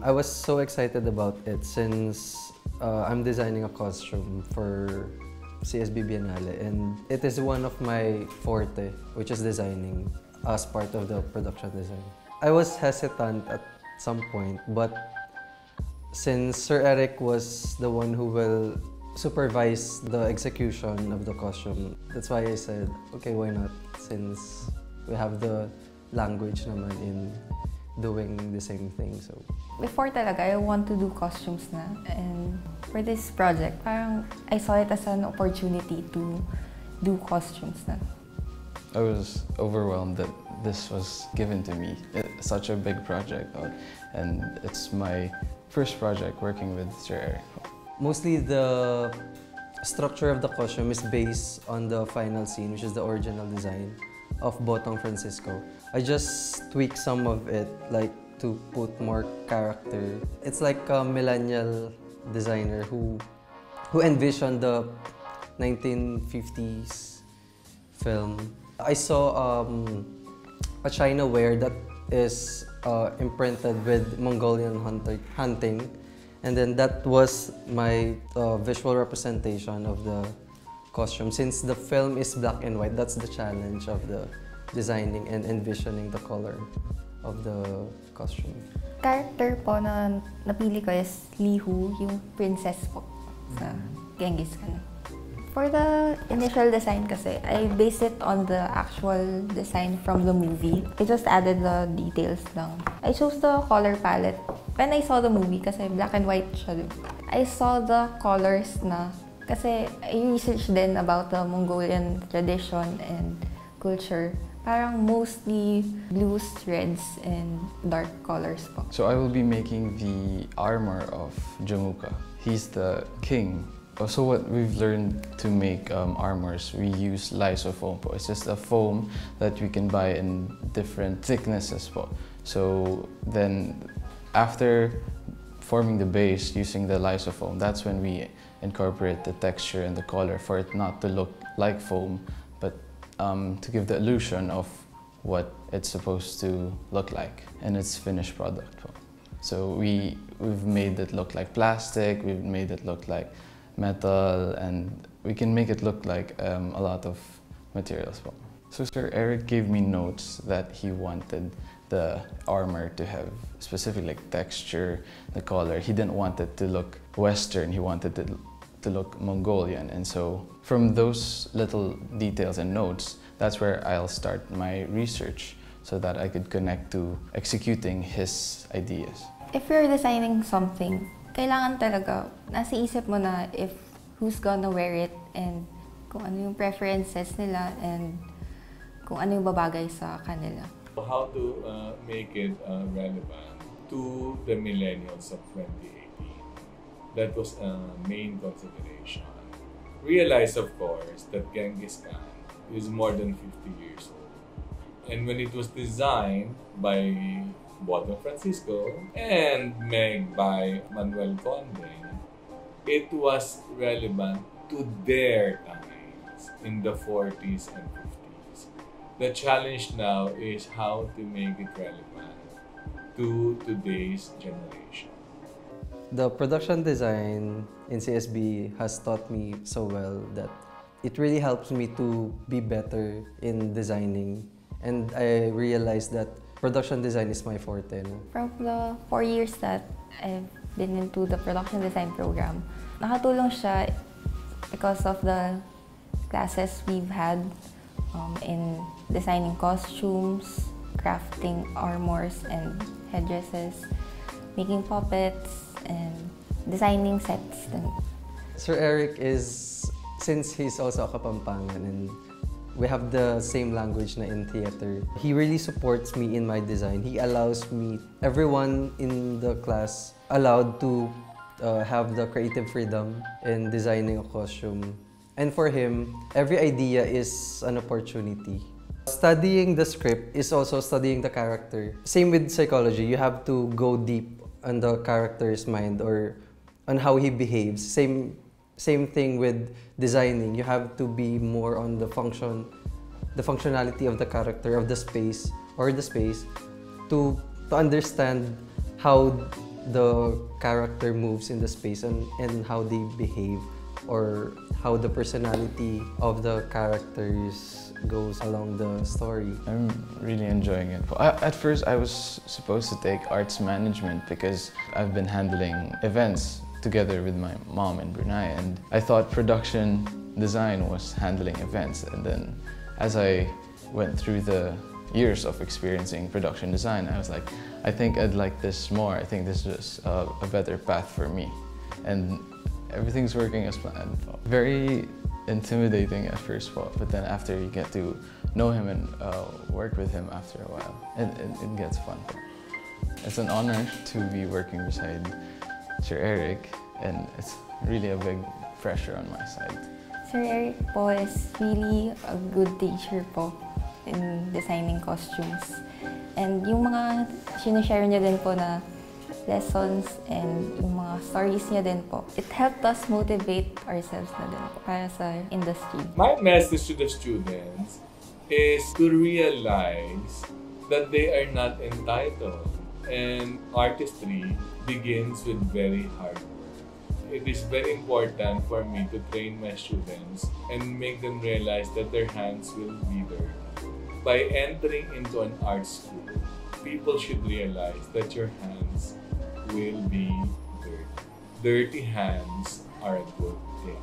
I was so excited about it since I'm designing a costume for CSB Biennale, and it is one of my forte, which is designing as part of the production design. I was hesitant at some point, but since Sir Eric was the one who will supervise the execution of the costume, that's why I said, okay, why not? Since we have the language naman in doing the same thing. So before talaga, I want to do costumes na. And for this project, parang I saw it as an opportunity to do costumes na. I was overwhelmed that this was given to me. It's such a big project, and it's my first project working with Sir Eric. mostly the structure of the costume is based on the final scene, which is the original design of Botong Francisco. I just tweaked some of it, like to put more character. It's like a millennial designer who envisioned the 1950s film. I saw a China ware that is imprinted with Mongolian hunting, and then that was my visual representation of the costume. Since the film is black and white, that's the challenge of the designing and envisioning the color of the costume. Character po na napili ko is Lihu, yung princess po sa Genghis Khan. For the initial design kasi, I based it on the actual design from the movie. I just added the details lang. I chose the color palette. When I saw the movie, kasi black and white siya, I saw the colors na, kasi I researched din about the Mongolian tradition and culture. Parang mostly blues, reds, and dark colors po. So I will be making the armor of Jamuka. He's the king. So what we've learned to make armors, we use lysofoam po. It's just a foam that we can buy in different thicknesses po. So then after forming the base using the lysofoam, that's when we incorporate the texture and the color for it not to look like foam, but to give the illusion of what it's supposed to look like in its finished product po. So we've made it look like plastic, we've made it look like metal, and we can make it look like a lot of materials. So Sir Eric gave me notes that he wanted the armor to have specific like texture, the color. He didn't want it to look Western, he wanted it to look Mongolian. And so from those little details and notes, that's where I'll start my research so that I could connect to executing his ideas. If you're designing something, kailangan talaga, nasa isip mo na if who's gonna wear it and kung ano yung preferences nila and kung ano yung babagay sa kanila. How to make it relevant to the millennials of 2018. That was a main consideration. Realize, of course, that Genghis Khan is more than 50 years old. And when it was designed by Botong Francisco and made by Manuel Conde, it was relevant to their times in the 40s and 50s. The challenge now is how to make it relevant to today's generation. The production design in CSB has taught me so well that it really helps me to be better in designing, and I realized that production design is my forte. No? From the 4 years that I've been into the production design program, nakatulong siya because of the classes we've had in designing costumes, crafting armors and headdresses, making puppets, and designing sets. Sir Eric is, since he's also a Kapampangan and we have the same language na in theater, he really supports me in my design. He allows me, everyone in the class allowed to have the creative freedom in designing a costume. And for him, every idea is an opportunity. Studying the script is also studying the character. Same with psychology, you have to go deep on the character's mind or on how he behaves. Same thing with designing. You have to be more on the functionality of the character, of the space, to understand how the character moves in the space and how they behave, or how the personality of the characters goes along the story. I'm really enjoying it. At first, I was supposed to take arts management because I've been handling events together with my mom in Brunei, and I thought production design was handling events. And then as I went through the years of experiencing production design, I was like, I think I'd like this more. I think this is a better path for me. And everything's working as planned. Very intimidating at first, but then after you get to know him and work with him after a while, it gets fun. It's an honor to be working beside Sir Eric, and it's really a big pressure on my side. Sir Eric po is really a good teacher po in designing costumes. And yung mga sinishare niya din po na lessons and yung mga stories niya din po, it helped us motivate ourselves na din po para sa industry. My message to the students is to realize that they are not entitled, and artistry begins with very hard work. It is very important for me to train my students and make them realize that their hands will be dirty. By entering into an art school, people should realize that your hands will be dirty. Dirty hands are a good thing.